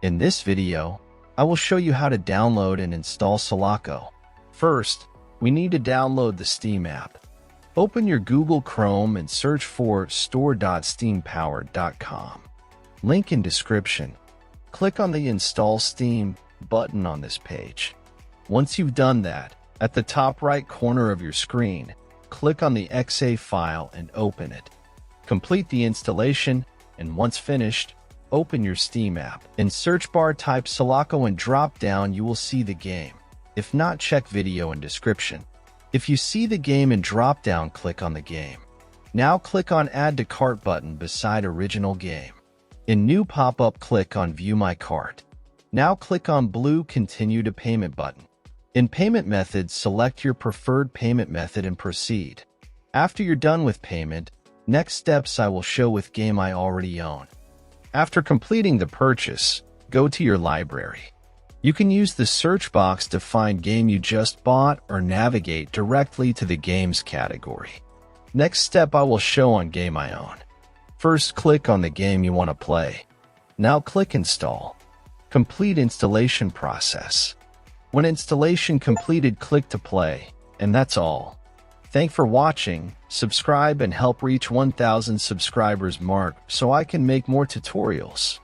In this video, I will show you how to download and install Selaco. First, we need to download the Steam app. Open your Google Chrome and search for store.steampowered.com. Link in description. Click on the Install Steam button on this page. Once you've done that, at the top right corner of your screen, click on the .exe file and open it. Complete the installation, and once finished, open your Steam app. In search bar, type Selaco and drop down you will see the game. If not, check video in description. If you see the game in drop down, click on the game. Now click on Add to Cart button beside original game. In new pop-up, click on View My Cart. Now click on blue Continue to Payment button. In payment methods, select your preferred payment method and proceed. After you're done with payment, next steps I will show with game I already own. After completing the purchase, go to your library. You can use the search box to find game you just bought or navigate directly to the games category. Next step I will show on game I own. First, click on the game you want to play. Now click Install. Complete installation process. When installation completed, click to play, and that's all. Thanks for watching. Subscribe and help reach 1,000 subscribers mark so I can make more tutorials.